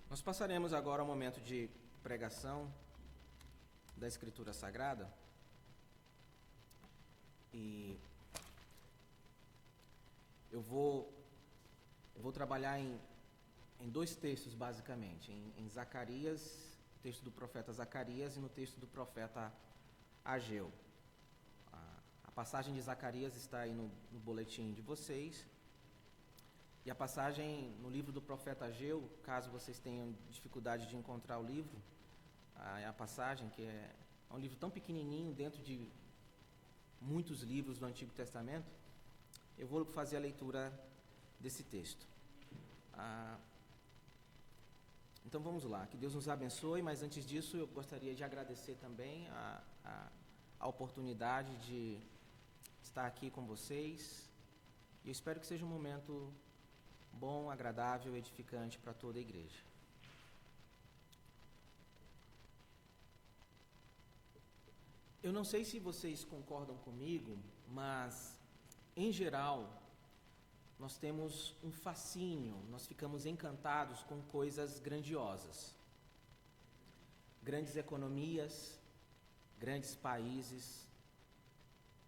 Nós passaremos agora ao momento de pregação da Escritura Sagrada. E eu vou trabalhar em dois textos, basicamente. Em Zacarias, o texto do profeta Zacarias, e no texto do profeta Ageu. A passagem de Zacarias está aí no boletim de vocês. E a passagem no livro do profeta Ageu, caso vocês tenham dificuldade de encontrar o livro, a passagem, que é um livro tão pequenininho dentro de muitos livros do Antigo Testamento, eu vou fazer a leitura desse texto. Então vamos lá, que Deus nos abençoe, mas antes disso eu gostaria de agradecer também a oportunidade de estar aqui com vocês. E eu espero que seja um momento bom, agradável, edificante para toda a igreja. Eu não sei se vocês concordam comigo, mas, em geral, nós temos um fascínio, nós ficamos encantados com coisas grandiosas. Grandes economias, grandes países,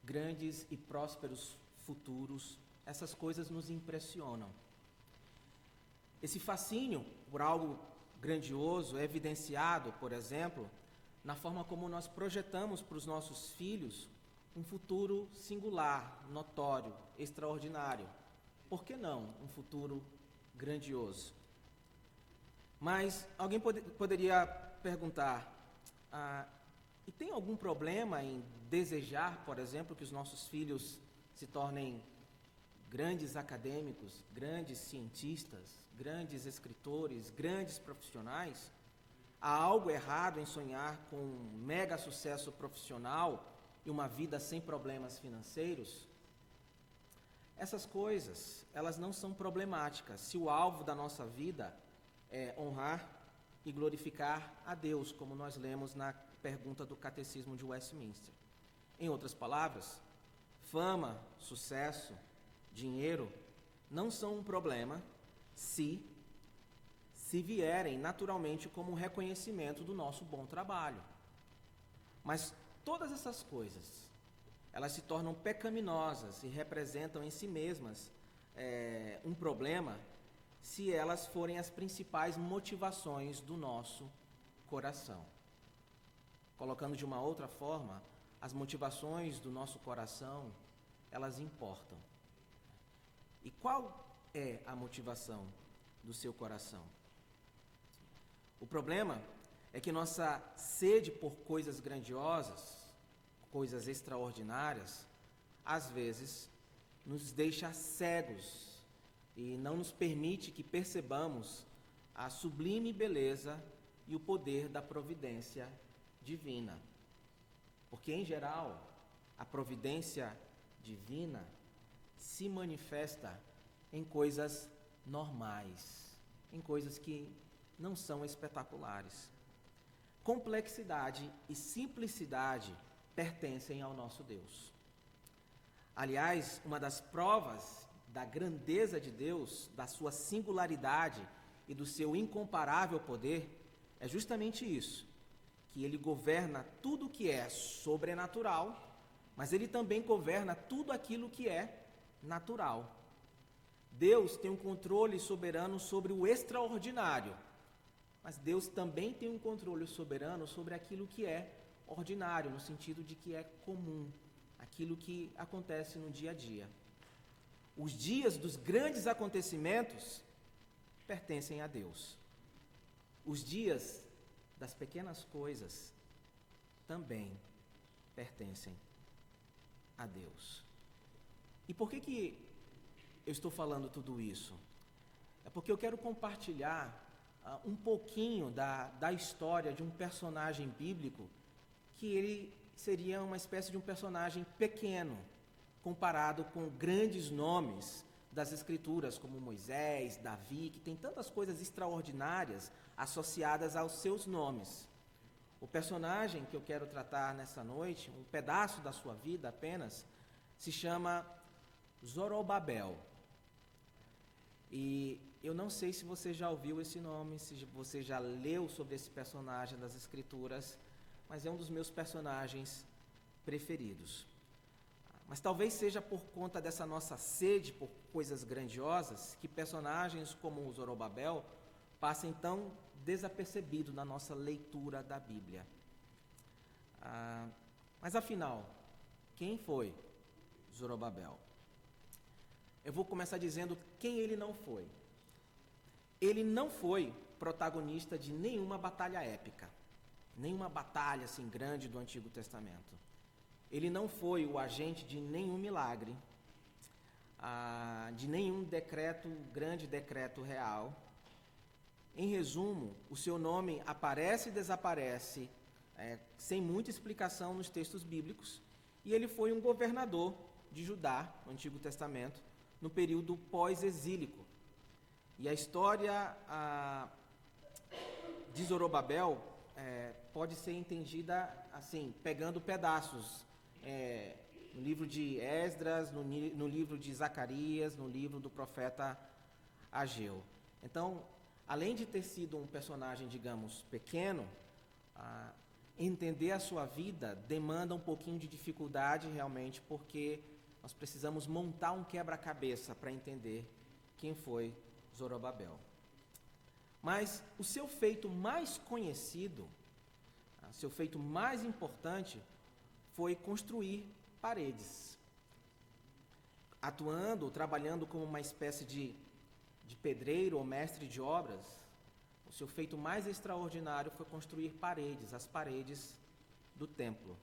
grandes e prósperos futuros, essas coisas nos impressionam. Esse fascínio por algo grandioso é evidenciado, por exemplo, na forma como nós projetamos para os nossos filhos um futuro singular, notório, extraordinário. Por que não um futuro grandioso? Mas alguém poderia perguntar, e tem algum problema em desejar, por exemplo, que os nossos filhos se tornem grandes acadêmicos, grandes cientistas, grandes escritores, grandes profissionais? Há algo errado em sonhar com um mega sucesso profissional e uma vida sem problemas financeiros? Essas coisas, elas não são problemáticas se o alvo da nossa vida é honrar e glorificar a Deus, como nós lemos na pergunta do Catecismo de Westminster. Em outras palavras, fama, sucesso, dinheiro não são um problema se vierem naturalmente como um reconhecimento do nosso bom trabalho. Mas todas essas coisas, elas se tornam pecaminosas e representam em si mesmas um problema se elas forem as principais motivações do nosso coração. Colocando de uma outra forma, as motivações do nosso coração, elas importam. E qual é a motivação do seu coração? O problema é que nossa sede por coisas grandiosas, coisas extraordinárias, às vezes nos deixa cegos e não nos permite que percebamos a sublime beleza e o poder da providência divina. Porque, em geral, a providência divina se manifesta em coisas normais, em coisas que não são espetaculares. Complexidade e simplicidade pertencem ao nosso Deus. Aliás, uma das provas da grandeza de Deus, da sua singularidade e do seu incomparável poder, é justamente isso, que Ele governa tudo o que é sobrenatural, mas Ele também governa tudo aquilo que é natural. Deus tem um controle soberano sobre o extraordinário, mas Deus também tem um controle soberano sobre aquilo que é ordinário, no sentido de que é comum, aquilo que acontece no dia a dia. Os dias dos grandes acontecimentos pertencem a Deus. Os dias das pequenas coisas também pertencem a Deus. E por que eu estou falando tudo isso? É porque eu quero compartilhar um pouquinho da história de um personagem bíblico que ele seria uma espécie de um personagem pequeno, comparado com grandes nomes das Escrituras, como Moisés, Davi, que tem tantas coisas extraordinárias associadas aos seus nomes. O personagem que eu quero tratar nessa noite, um pedaço da sua vida apenas, se chama Zorobabel. E eu não sei se você já ouviu esse nome, se você já leu sobre esse personagem das Escrituras, mas é um dos meus personagens preferidos. Mas talvez seja por conta dessa nossa sede por coisas grandiosas que personagens como o Zorobabel passem tão desapercebidos na nossa leitura da Bíblia. Mas afinal, quem foi Zorobabel? Eu vou começar dizendo quem ele não foi. Ele não foi protagonista de nenhuma batalha épica, nenhuma batalha assim grande do Antigo Testamento. Ele não foi o agente de nenhum milagre, de nenhum grande decreto real. Em resumo, o seu nome aparece e desaparece sem muita explicação nos textos bíblicos, e ele foi um governador de Judá, no Antigo Testamento, no período pós-exílico. E a história de Zorobabel pode ser entendida assim, pegando pedaços, no livro de Esdras, no livro de Zacarias, no livro do profeta Ageu. Então, além de ter sido um personagem, digamos, pequeno, entender a sua vida demanda um pouquinho de dificuldade realmente, porque nós precisamos montar um quebra-cabeça para entender quem foi Zorobabel. Mas o seu feito mais conhecido, o seu feito mais importante, foi construir paredes. Atuando, trabalhando como uma espécie de pedreiro ou mestre de obras, o seu feito mais extraordinário foi construir paredes, as paredes do templo.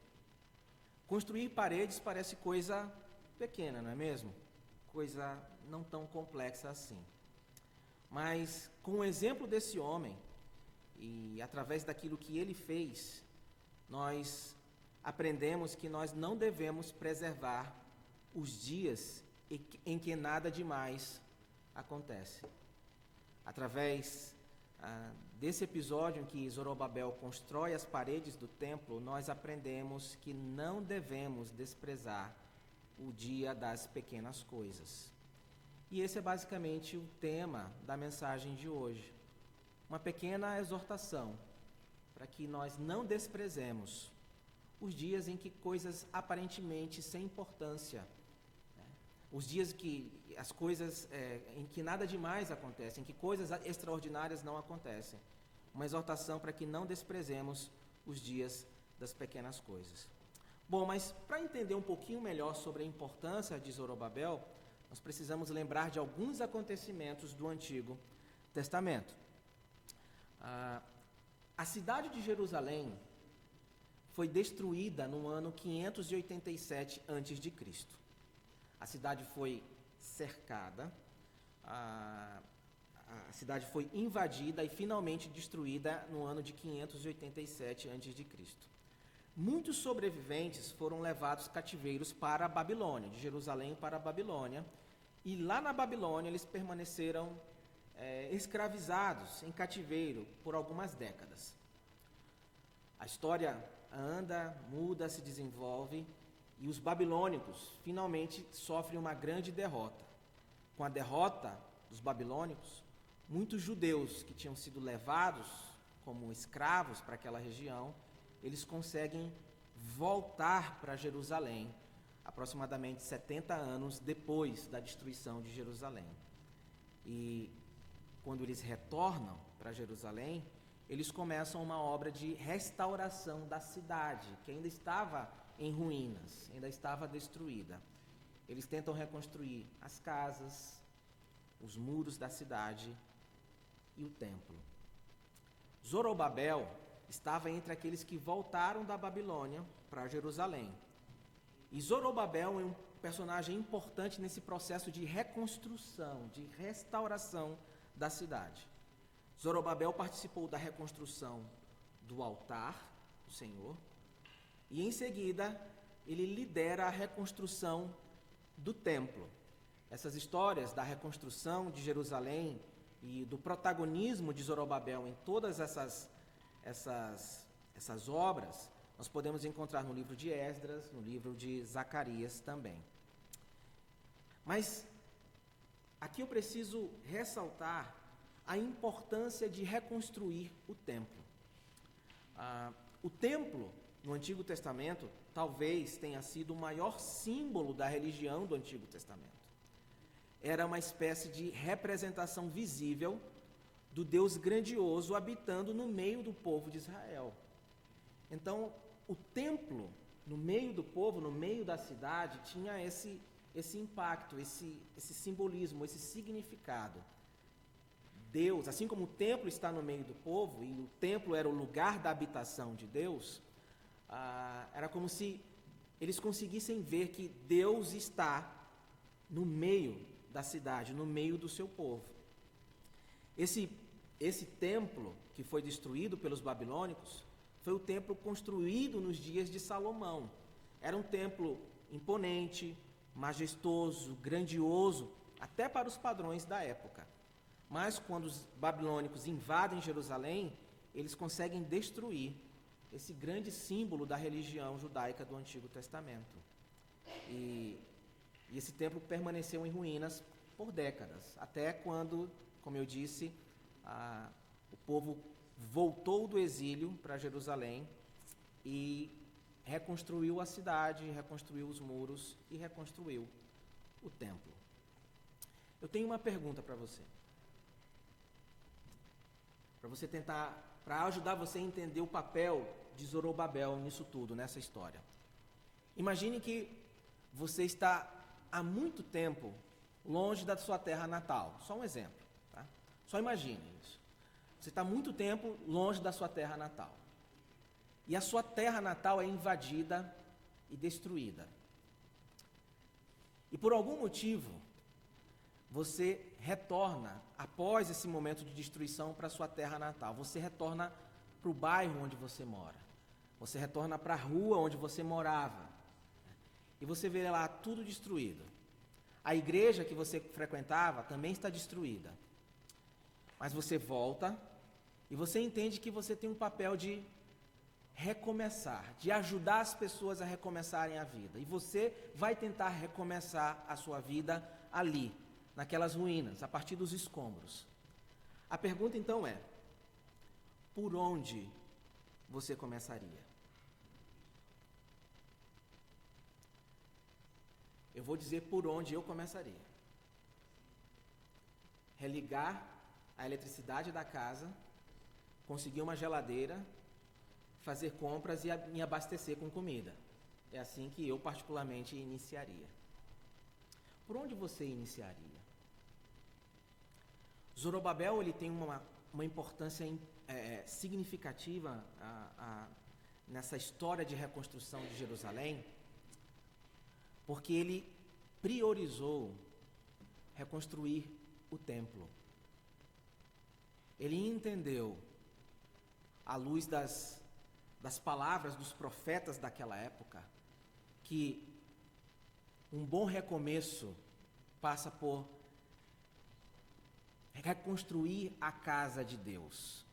Construir paredes parece coisa pequena, não é mesmo? Coisa não tão complexa assim. Mas com o exemplo desse homem, e através daquilo que ele fez, nós aprendemos que nós não devemos preservar os dias em que nada demais acontece. Através desse episódio em que Zorobabel constrói as paredes do templo, nós aprendemos que não devemos desprezar o dia das pequenas coisas. E esse é basicamente o tema da mensagem de hoje. Uma pequena exortação para que nós não desprezemos os dias em que coisas aparentemente sem importância, os dias que as coisas, em que nada demais acontece, em que coisas extraordinárias não acontecem. Uma exortação para que não desprezemos os dias das pequenas coisas. Bom, mas para entender um pouquinho melhor sobre a importância de Zorobabel, nós precisamos lembrar de alguns acontecimentos do Antigo Testamento. A cidade de Jerusalém foi destruída no ano 587 a.C. A cidade foi cercada, a cidade foi invadida e finalmente destruída no ano de 587 a.C. Muitos sobreviventes foram levados cativeiros para a Babilônia, de Jerusalém para a Babilônia, e lá na Babilônia eles permaneceram escravizados em cativeiro por algumas décadas. A história anda, muda, se desenvolve, e os babilônicos finalmente sofrem uma grande derrota. Com a derrota dos babilônicos, muitos judeus que tinham sido levados como escravos para aquela região, eles conseguem voltar para Jerusalém, aproximadamente 70 anos depois da destruição de Jerusalém. E quando eles retornam para Jerusalém, eles começam uma obra de restauração da cidade, que ainda estava em ruínas, ainda estava destruída. Eles tentam reconstruir as casas, os muros da cidade e o templo. Zorobabel estava entre aqueles que voltaram da Babilônia para Jerusalém. E Zorobabel é um personagem importante nesse processo de reconstrução, de restauração da cidade. Zorobabel participou da reconstrução do altar do Senhor e, em seguida, ele lidera a reconstrução do templo. Essas histórias da reconstrução de Jerusalém e do protagonismo de Zorobabel em todas essas obras, nós podemos encontrar no livro de Esdras, no livro de Zacarias também. Mas aqui eu preciso ressaltar a importância de reconstruir o templo. O templo, no Antigo Testamento, talvez tenha sido o maior símbolo da religião do Antigo Testamento. Era uma espécie de representação visível do Deus grandioso habitando no meio do povo de Israel. Então, o templo, no meio do povo, no meio da cidade, tinha esse impacto, esse simbolismo, esse significado. Deus, assim como o templo está no meio do povo, e o templo era o lugar da habitação de Deus, era como se eles conseguissem ver que Deus está no meio da cidade, no meio do seu povo. Esse templo que foi destruído pelos babilônicos foi o templo construído nos dias de Salomão. Era um templo imponente, majestoso, grandioso, até para os padrões da época. Mas quando os babilônicos invadem Jerusalém, eles conseguem destruir esse grande símbolo da religião judaica do Antigo Testamento. E esse templo permaneceu em ruínas por décadas, até quando, como eu disse, o povo voltou do exílio para Jerusalém e reconstruiu a cidade, reconstruiu os muros e reconstruiu o templo. Eu tenho uma pergunta para você. Para ajudar você a entender o papel de Zorobabel nisso tudo, nessa história. Imagine que você está há muito tempo longe da sua terra natal. Só um exemplo, tá? Só imagine isso. Você está há muito tempo longe da sua terra natal. E a sua terra natal é invadida e destruída. E por algum motivo, você retorna, após esse momento de destruição, para a sua terra natal. Você retorna para o bairro onde você mora. Você retorna para a rua onde você morava. E você vê lá tudo destruído. A igreja que você frequentava também está destruída. Mas você volta e você entende que você tem um papel de recomeçar, de ajudar as pessoas a recomeçarem a vida. E você vai tentar recomeçar a sua vida ali, naquelas ruínas, a partir dos escombros. A pergunta então é: por onde você começaria? Eu vou dizer por onde eu começaria. Religar a eletricidade da casa, conseguir uma geladeira, fazer compras e me abastecer com comida. É assim que eu particularmente iniciaria. Por onde você iniciaria? Zorobabel ele tem uma importância significativa nessa história de reconstrução de Jerusalém, porque ele priorizou reconstruir o templo. Ele entendeu, à luz das palavras dos profetas daquela época, que um bom recomeço passa por reconstruir a casa de Deus,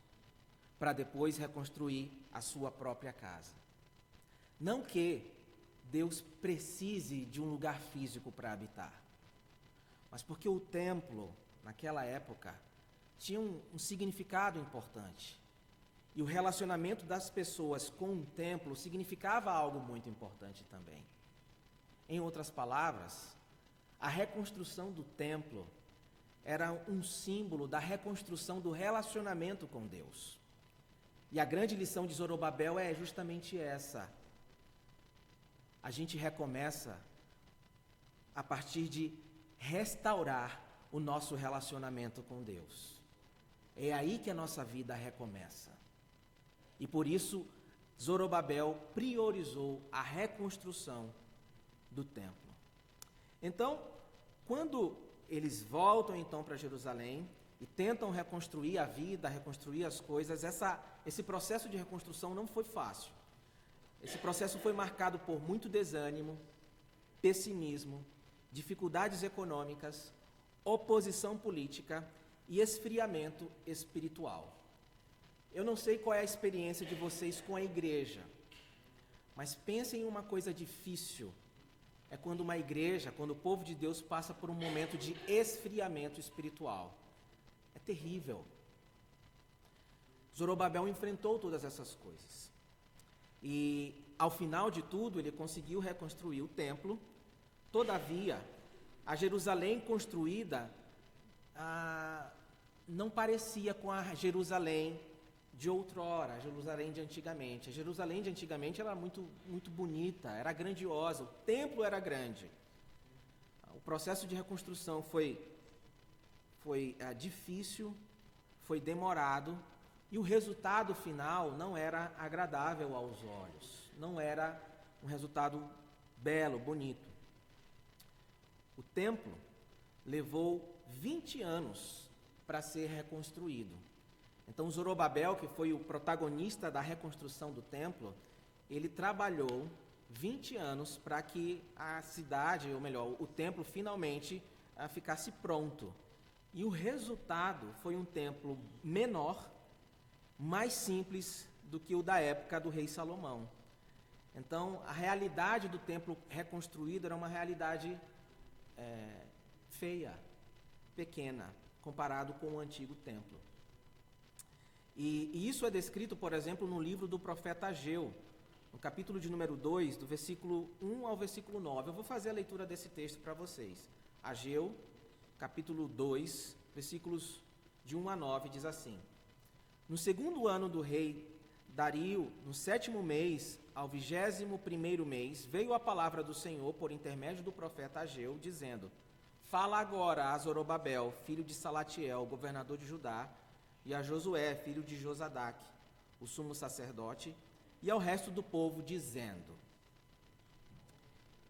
para depois reconstruir a sua própria casa. Não que Deus precise de um lugar físico para habitar, mas porque o templo, naquela época, tinha um significado importante. E o relacionamento das pessoas com o templo significava algo muito importante também. Em outras palavras, a reconstrução do templo era um símbolo da reconstrução do relacionamento com Deus. E a grande lição de Zorobabel é justamente essa. A gente recomeça a partir de restaurar o nosso relacionamento com Deus. É aí que a nossa vida recomeça. E por isso, Zorobabel priorizou a reconstrução do templo. Então, quando eles voltam então para Jerusalém e tentam reconstruir a vida, reconstruir as coisas, esse processo de reconstrução não foi fácil. Esse processo foi marcado por muito desânimo, pessimismo, dificuldades econômicas, oposição política e esfriamento espiritual. Eu não sei qual é a experiência de vocês com a igreja, mas pensem em uma coisa difícil. É quando uma igreja, quando o povo de Deus passa por um momento de esfriamento espiritual. É terrível. Zorobabel enfrentou todas essas coisas. E, ao final de tudo, ele conseguiu reconstruir o templo. Todavia, a Jerusalém construída não parecia com a Jerusalém de outrora, a Jerusalém de antigamente. A Jerusalém de antigamente era muito, muito bonita, era grandiosa, o templo era grande. O processo de reconstrução foi difícil, foi demorado, e o resultado final não era agradável aos olhos, não era um resultado belo, bonito. O templo levou 20 anos para ser reconstruído. Então, Zorobabel, que foi o protagonista da reconstrução do templo, ele trabalhou 20 anos para que a cidade, ou melhor, o templo finalmente ficasse pronto. E o resultado foi um templo menor, mais simples do que o da época do rei Salomão. Então, a realidade do templo reconstruído era uma realidade feia, pequena, comparado com o antigo templo. E isso é descrito, por exemplo, no livro do profeta Ageu, no capítulo de número 2, do versículo 1 ao versículo 9. Eu vou fazer a leitura desse texto para vocês. Ageu, capítulo 2, versículos de 1 a 9, diz assim: No segundo ano do rei Dario, no 7º mês, ao 21º mês, veio a palavra do Senhor por intermédio do profeta Ageu, dizendo: Fala agora a Zorobabel, filho de Salatiel, governador de Judá, e a Josué, filho de Josadaque, o sumo sacerdote, e ao resto do povo, dizendo: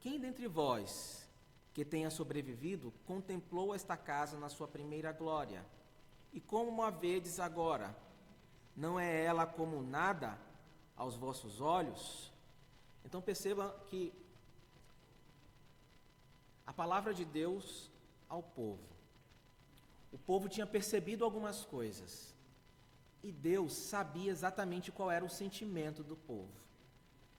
Quem dentre vós que tenha sobrevivido contemplou esta casa na sua primeira glória? E como a vedes agora? Não é ela como nada aos vossos olhos? Então perceba que a palavra de Deus ao povo. O povo tinha percebido algumas coisas. E Deus sabia exatamente qual era o sentimento do povo.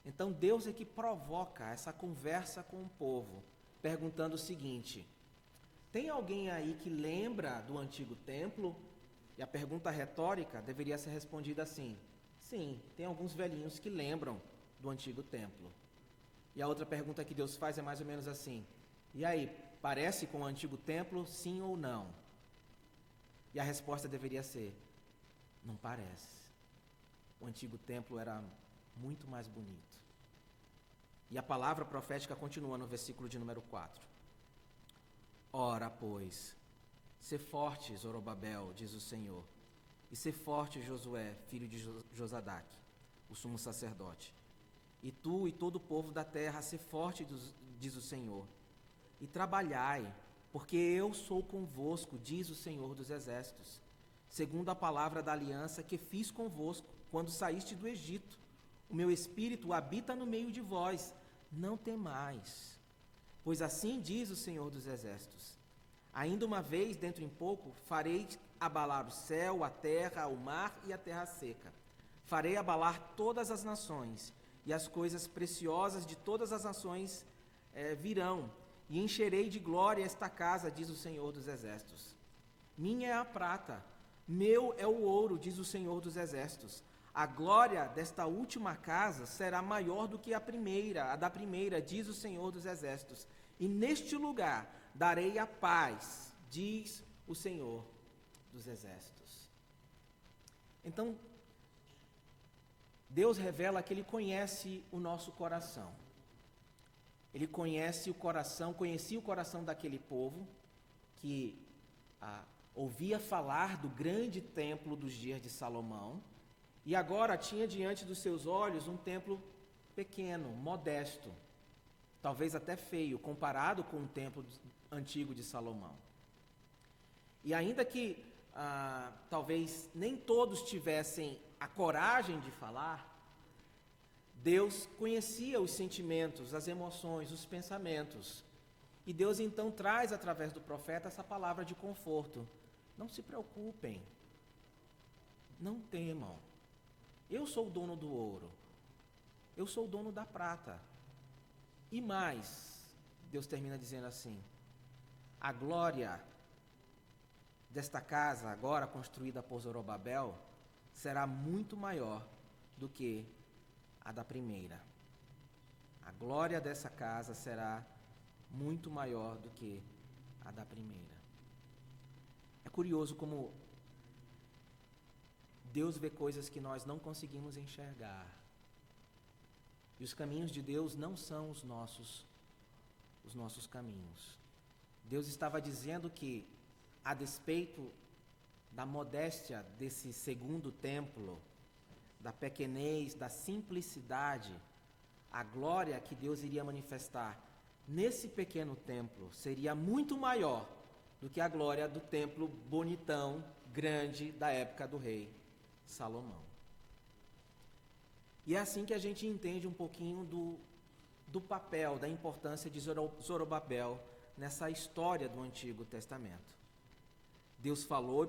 Então Deus é que provoca essa conversa com o povo, perguntando o seguinte: tem alguém aí que lembra do antigo templo? E a pergunta retórica deveria ser respondida assim: sim, tem alguns velhinhos que lembram do antigo templo. E a outra pergunta que Deus faz é mais ou menos assim: e aí, parece com o antigo templo, sim ou não? E a resposta deveria ser: não parece. O antigo templo era muito mais bonito. E a palavra profética continua no versículo de número 4. Ora, pois, sê forte, Zorobabel, diz o Senhor, e sê forte, Josué, filho de Josadaque, o sumo sacerdote. E tu e todo o povo da terra, sê forte, diz o Senhor, e trabalhai, porque eu sou convosco, diz o Senhor dos exércitos, segundo a palavra da aliança que fiz convosco, quando saíste do Egito. O meu espírito habita no meio de vós, não temais. Pois assim diz o Senhor dos exércitos: ainda uma vez, dentro em pouco, farei abalar o céu, a terra, o mar e a terra seca. Farei abalar todas as nações, e as coisas preciosas de todas as nações virão, e encherei de glória esta casa, diz o Senhor dos exércitos. Minha é a prata, meu é o ouro, diz o Senhor dos exércitos. A glória desta última casa será maior do que a da primeira, diz o Senhor dos exércitos. E neste lugar darei a paz, diz o Senhor dos exércitos. Então, Deus revela que Ele conhece o nosso coração. Ele conhecia o coração daquele povo que ouvia falar do grande templo dos dias de Salomão, e agora tinha diante dos seus olhos um templo pequeno, modesto, talvez até feio, comparado com o templo antigo de Salomão. E ainda que talvez nem todos tivessem a coragem de falar, Deus conhecia os sentimentos, as emoções, os pensamentos. E Deus então traz através do profeta essa palavra de conforto: não se preocupem, não temam, eu sou o dono do ouro, eu sou o dono da prata. E mais, Deus termina dizendo assim: a glória desta casa, agora construída por Zorobabel, será muito maior do que a da primeira. A glória dessa casa será muito maior do que a da primeira. É curioso como Deus vê coisas que nós não conseguimos enxergar. E os caminhos de Deus não são os nossos caminhos. Deus estava dizendo que, a despeito da modéstia desse segundo templo, da pequenez, da simplicidade, a glória que Deus iria manifestar nesse pequeno templo seria muito maior do que a glória do templo bonitão, grande, da época do rei Salomão. E é assim que a gente entende um pouquinho do papel, da importância de Zorobabel nessa história do Antigo Testamento. Deus falou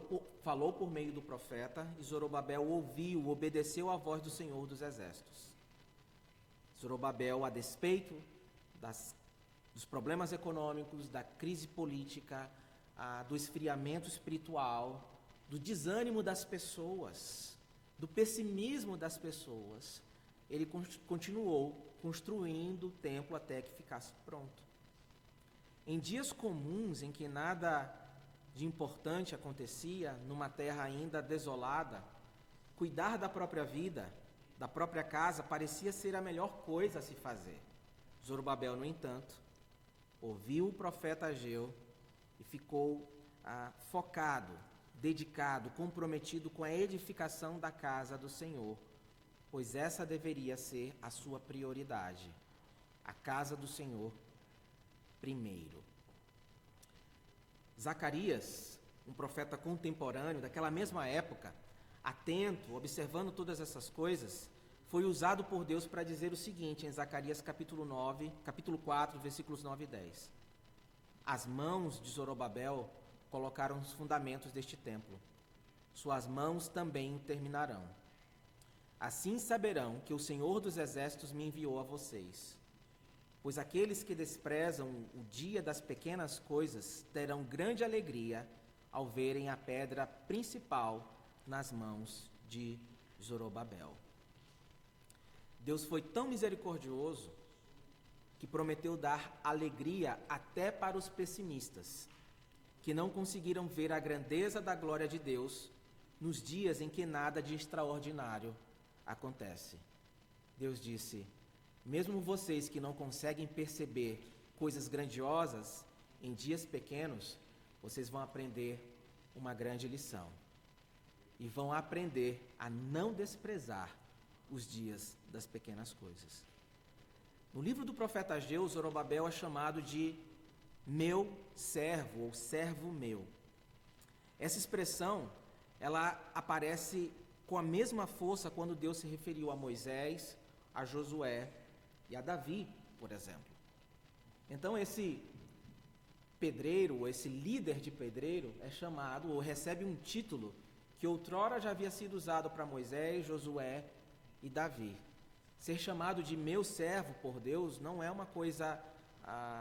por meio do profeta, e Zorobabel ouviu, obedeceu à voz do Senhor dos Exércitos. Zorobabel, a despeito dos problemas econômicos, da crise política, do esfriamento espiritual, do desânimo das pessoas, do pessimismo das pessoas, ele continuou construindo o templo até que ficasse pronto. Em dias comuns, em que nada de importante acontecia, numa terra ainda desolada, cuidar da própria vida, da própria casa, parecia ser a melhor coisa a se fazer. Zorobabel, no entanto, ouviu o profeta Ageu e ficou focado, dedicado, comprometido com a edificação da casa do Senhor, pois essa deveria ser a sua prioridade. A casa do Senhor primeiro. Zacarias, um profeta contemporâneo daquela mesma época, atento, observando todas essas coisas, foi usado por Deus para dizer o seguinte em Zacarias capítulo 4, versículos 9 e 10. As mãos de Zorobabel colocaram os fundamentos deste templo. Suas mãos também o terminarão. Assim saberão que o Senhor dos Exércitos me enviou a vocês. Pois aqueles que desprezam o dia das pequenas coisas terão grande alegria ao verem a pedra principal nas mãos de Zorobabel. Deus foi tão misericordioso que prometeu dar alegria até para os pessimistas, que não conseguiram ver a grandeza da glória de Deus nos dias em que nada de extraordinário acontece. Deus disse: mesmo vocês que não conseguem perceber coisas grandiosas em dias pequenos, vocês vão aprender uma grande lição. E vão aprender a não desprezar os dias das pequenas coisas. No livro do profeta Ageu, Zorobabel é chamado de meu servo, ou servo meu. Essa expressão, ela aparece com a mesma força quando Deus se referiu a Moisés, a Josué e a Davi, por exemplo. Então esse pedreiro, esse líder de pedreiro, é chamado ou recebe um título que outrora já havia sido usado para Moisés, Josué e Davi. Ser chamado de meu servo por Deus não é uma coisa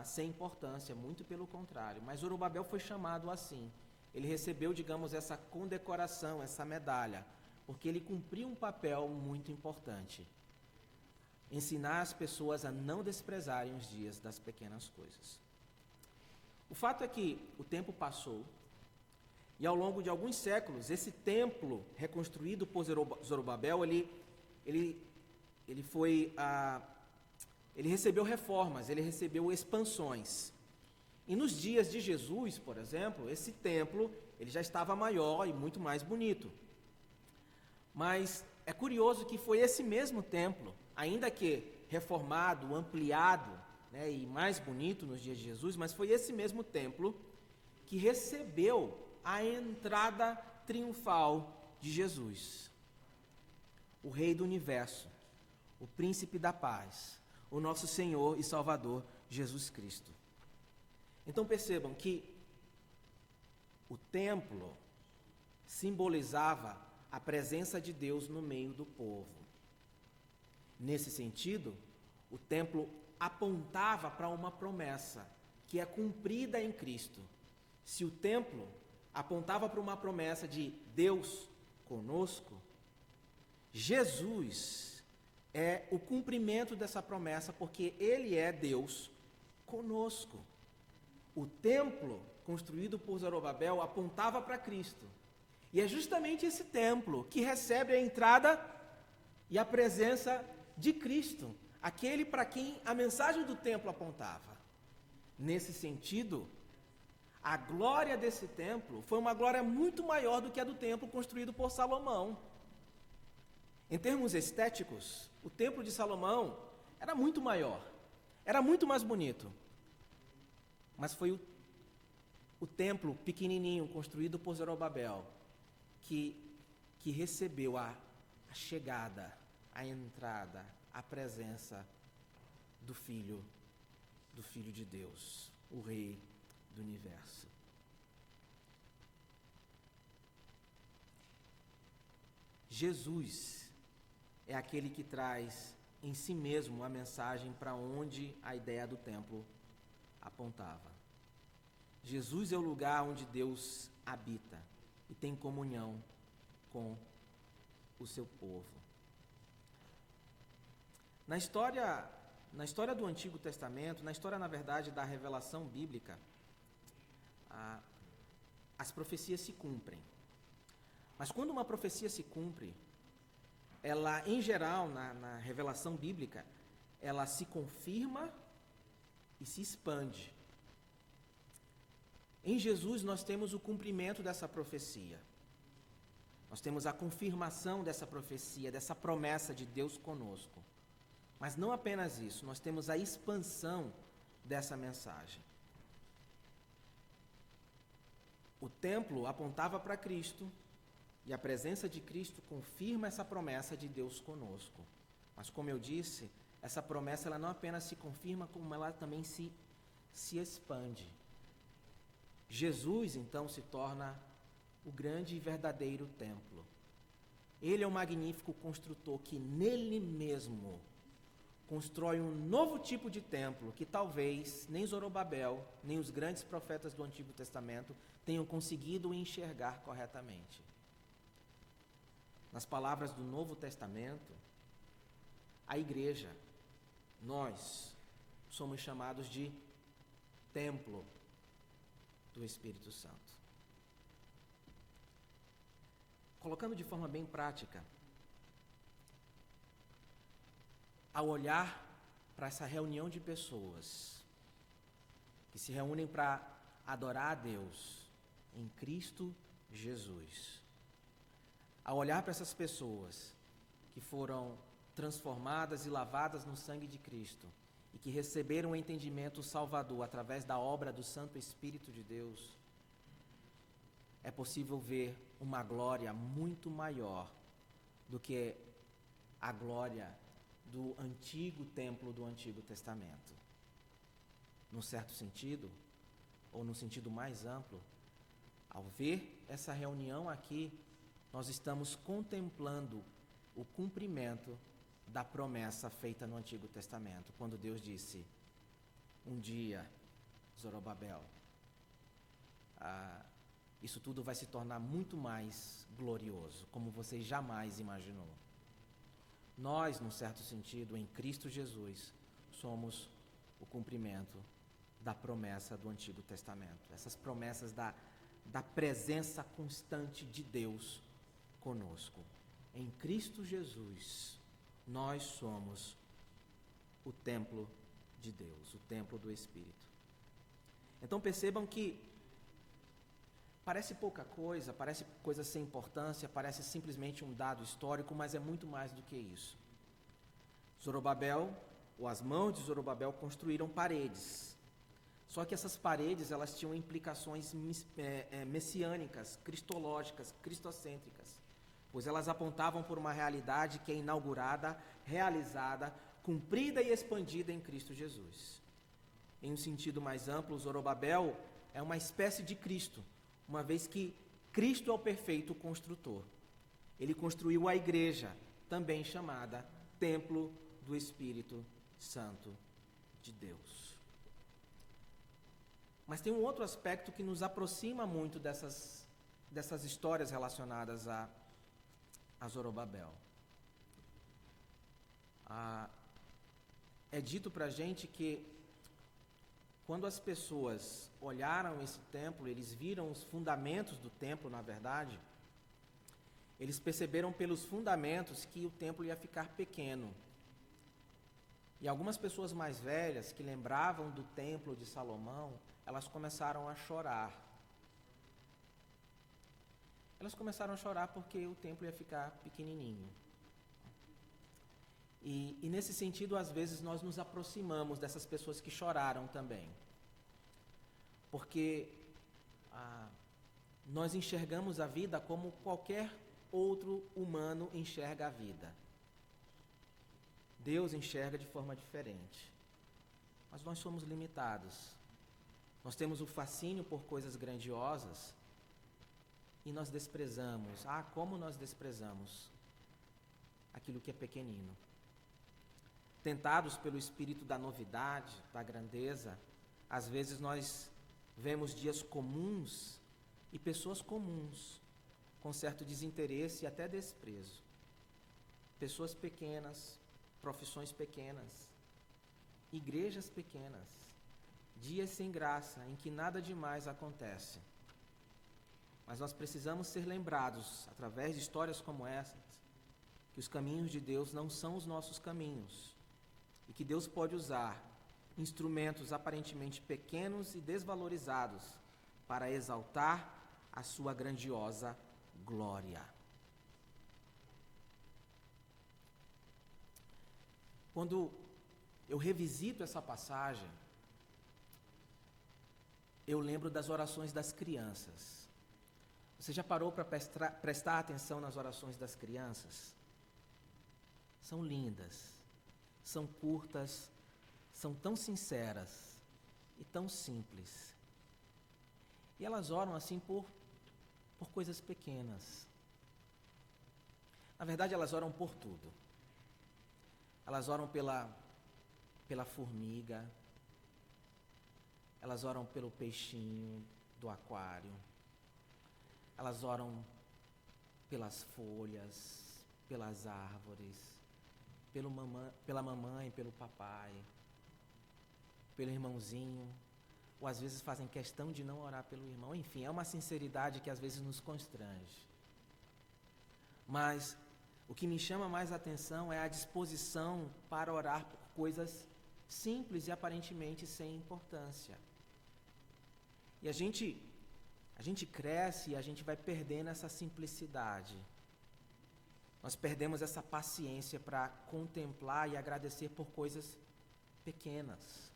sem importância, muito pelo contrário. Mas Zorobabel foi chamado assim. Ele recebeu, digamos, essa condecoração, essa medalha, porque ele cumpriu um papel muito importante. Ensinar as pessoas a não desprezarem os dias das pequenas coisas. O fato é que o tempo passou e ao longo de alguns séculos, esse templo reconstruído por Zorobabel, ele recebeu reformas, ele recebeu expansões. E nos dias de Jesus, por exemplo, esse templo ele já estava maior e muito mais bonito. Mas é curioso que foi esse mesmo templo, ainda que reformado, ampliado, né, e mais bonito nos dias de Jesus, mas foi esse mesmo templo que recebeu a entrada triunfal de Jesus, o Rei do Universo, o Príncipe da Paz, o nosso Senhor e Salvador Jesus Cristo. Então percebam que o templo simbolizava a presença de Deus no meio do povo. Nesse sentido, o templo apontava para uma promessa que é cumprida em Cristo. Se o templo apontava para uma promessa de Deus conosco, Jesus é o cumprimento dessa promessa, porque Ele é Deus conosco. O templo construído por Zorobabel apontava para Cristo. E é justamente esse templo que recebe a entrada e a presença de Cristo, aquele para quem a mensagem do templo apontava. Nesse sentido, a glória desse templo foi uma glória muito maior do que a do templo construído por Salomão. Em termos estéticos, o templo de Salomão era muito maior, era muito mais bonito. Mas foi o templo pequenininho, construído por Zorobabel, que recebeu a chegada, a entrada, a presença do Filho de Deus, o Rei do Universo. Jesus é aquele que traz em si mesmo a mensagem para onde a ideia do templo apontava. Jesus é o lugar onde Deus habita e tem comunhão com o seu povo. Na história do Antigo Testamento, na história, na verdade, da revelação bíblica, as profecias se cumprem. Mas quando uma profecia se cumpre, ela, em geral, na revelação bíblica, ela se confirma e se expande. Em Jesus nós temos o cumprimento dessa profecia. Nós temos a confirmação dessa profecia, dessa promessa de Deus conosco. Mas não apenas isso, nós temos a expansão dessa mensagem. O templo apontava para Cristo, e a presença de Cristo confirma essa promessa de Deus conosco. Mas, como eu disse, essa promessa ela não apenas se confirma, como ela também se expande. Jesus, então, se torna o grande e verdadeiro templo. Ele é o magnífico construtor que nele mesmo constrói um novo tipo de templo que talvez nem Zorobabel, nem os grandes profetas do Antigo Testamento tenham conseguido enxergar corretamente. Nas palavras do Novo Testamento, a igreja, nós somos chamados de templo do Espírito Santo. Colocando de forma bem prática, ao olhar para essa reunião de pessoas que se reúnem para adorar a Deus em Cristo Jesus, ao olhar para essas pessoas que foram transformadas e lavadas no sangue de Cristo e que receberam o entendimento salvador através da obra do Santo Espírito de Deus, é possível ver uma glória muito maior do que a glória do antigo templo do Antigo Testamento. Num certo sentido, ou num sentido mais amplo, ao ver essa reunião aqui, nós estamos contemplando o cumprimento da promessa feita no Antigo Testamento, quando Deus disse: um dia, Zorobabel, isso tudo vai se tornar muito mais glorioso, como você jamais imaginou. Nós, num certo sentido, em Cristo Jesus, somos o cumprimento da promessa do Antigo Testamento. Essas promessas da presença constante de Deus conosco. Em Cristo Jesus, nós somos o templo de Deus, o templo do Espírito. Então percebam que parece pouca coisa, parece coisa sem importância, parece simplesmente um dado histórico, mas é muito mais do que isso. Zorobabel, ou as mãos de Zorobabel, construíram paredes. Só que essas paredes, elas tinham implicações messiânicas, cristológicas, cristocêntricas, pois elas apontavam por uma realidade que é inaugurada, realizada, cumprida e expandida em Cristo Jesus. Em um sentido mais amplo, Zorobabel é uma espécie de Cristo, uma vez que Cristo é o perfeito construtor. Ele construiu a igreja, também chamada Templo do Espírito Santo de Deus. Mas tem um outro aspecto que nos aproxima muito dessas dessas histórias relacionadas a Zorobabel. É dito para a gente que quando as pessoas olharam esse templo, eles viram os fundamentos do templo, na verdade, eles perceberam pelos fundamentos que o templo ia ficar pequeno. E algumas pessoas mais velhas, que lembravam do templo de Salomão, elas começaram a chorar. Elas começaram a chorar porque o templo ia ficar pequenininho. E nesse sentido, às vezes, nós nos aproximamos dessas pessoas que choraram também. Porque nós enxergamos a vida como qualquer outro humano enxerga a vida. Deus enxerga de forma diferente. Mas nós somos limitados. Nós temos o fascínio por coisas grandiosas e nós desprezamos. Como nós desprezamos aquilo que é pequenino. Tentados pelo espírito da novidade, da grandeza, às vezes nós vemos dias comuns e pessoas comuns, com certo desinteresse e até desprezo. Pessoas pequenas, profissões pequenas, igrejas pequenas, dias sem graça, em que nada demais acontece. Mas nós precisamos ser lembrados, através de histórias como essas, que os caminhos de Deus não são os nossos caminhos, e que Deus pode usar instrumentos aparentemente pequenos e desvalorizados para exaltar a sua grandiosa glória. Quando eu revisito essa passagem, eu lembro das orações das crianças. Você já parou para prestar atenção nas orações das crianças? São lindas, são curtas, são tão sinceras e tão simples. E elas oram assim por coisas pequenas. Na verdade, elas oram por tudo. Elas oram pela formiga, elas oram pelo peixinho do aquário, elas oram pelas folhas, pelas árvores, pela mamãe, pelo papai, pelo irmãozinho, ou às vezes fazem questão de não orar pelo irmão. Enfim, é uma sinceridade que às vezes nos constrange. Mas o que me chama mais a atenção é a disposição para orar por coisas simples e aparentemente sem importância. E a gente cresce e a gente vai perdendo essa simplicidade. Nós perdemos essa paciência para contemplar e agradecer por coisas pequenas.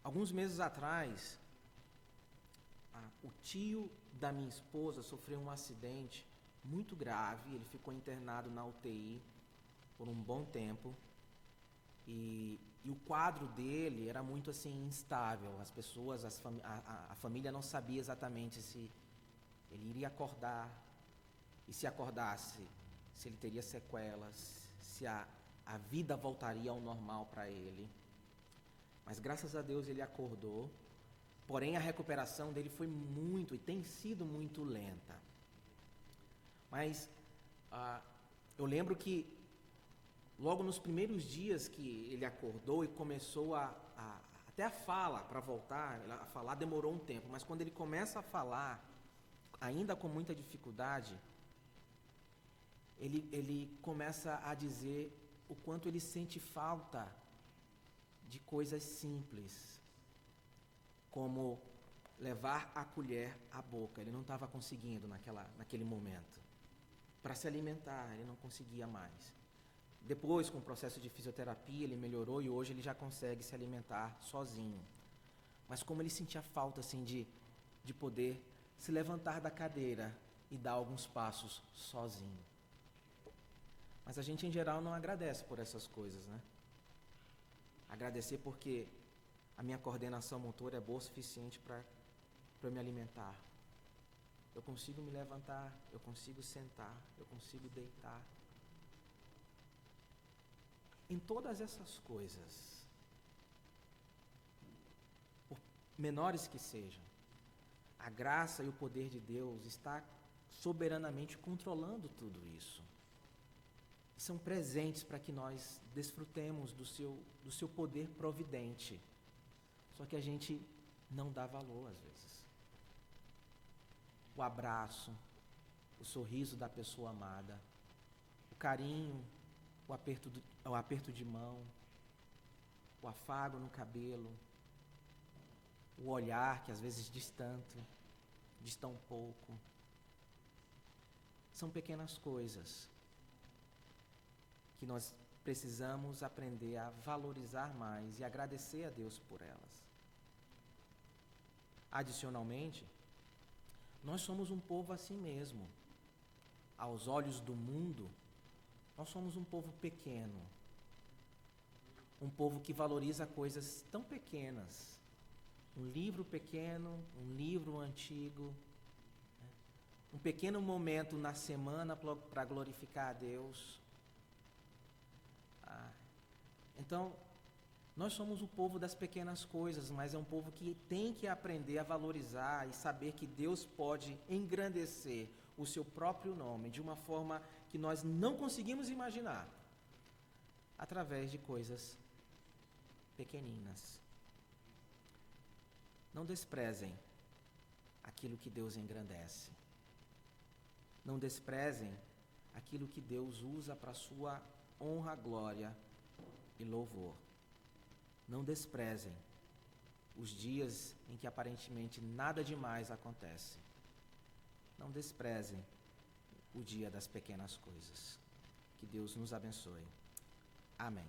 Alguns meses atrás, o tio da minha esposa sofreu um acidente muito grave. Ele ficou internado na UTI por um bom tempo. E o quadro dele era muito assim instável. As pessoas, a família não sabia exatamente se ele iria acordar, e se acordasse, se ele teria sequelas, se a vida voltaria ao normal para ele. Mas graças a Deus ele acordou. Porém a recuperação dele foi muito, e tem sido muito lenta. Mas eu lembro que logo nos primeiros dias que ele acordou e começou até a fala para voltar, a falar demorou um tempo, mas quando ele começa a falar, ainda com muita dificuldade, ele começa a dizer o quanto ele sente falta de coisas simples, como levar a colher à boca. Ele não estava conseguindo naquele momento. Para se alimentar, ele não conseguia mais. Depois, com o processo de fisioterapia, ele melhorou e hoje ele já consegue se alimentar sozinho. Mas como ele sentia falta assim, de poder se levantar da cadeira e dar alguns passos sozinho. Mas a gente, em geral, não agradece por essas coisas, né? Agradecer porque a minha coordenação motora é boa o suficiente para eu me alimentar. Eu consigo me levantar, eu consigo sentar, eu consigo deitar. Em todas essas coisas, por menores que sejam, A graça e o poder de Deus está soberanamente controlando tudo isso. São presentes para que nós desfrutemos do seu poder providente. Só que a gente não dá valor às vezes. O abraço, o sorriso da pessoa amada, o carinho, o aperto de mão, o afago no cabelo, o olhar que às vezes dista um pouco. São pequenas coisas que nós precisamos aprender a valorizar mais e agradecer a Deus por elas. Adicionalmente, nós somos um povo assim mesmo. Aos olhos do mundo, nós somos um povo pequeno. Um povo que valoriza coisas tão pequenas. Um livro pequeno, um livro antigo, um pequeno momento na semana para glorificar a Deus. Então, nós somos o povo das pequenas coisas, mas é um povo que tem que aprender a valorizar e saber que Deus pode engrandecer o seu próprio nome de uma forma que nós não conseguimos imaginar, através de coisas pequeninas. Não desprezem aquilo que Deus engrandece. Não desprezem aquilo que Deus usa para sua honra, glória e louvor. Não desprezem os dias em que aparentemente nada demais acontece. Não desprezem o dia das pequenas coisas. Que Deus nos abençoe. Amém.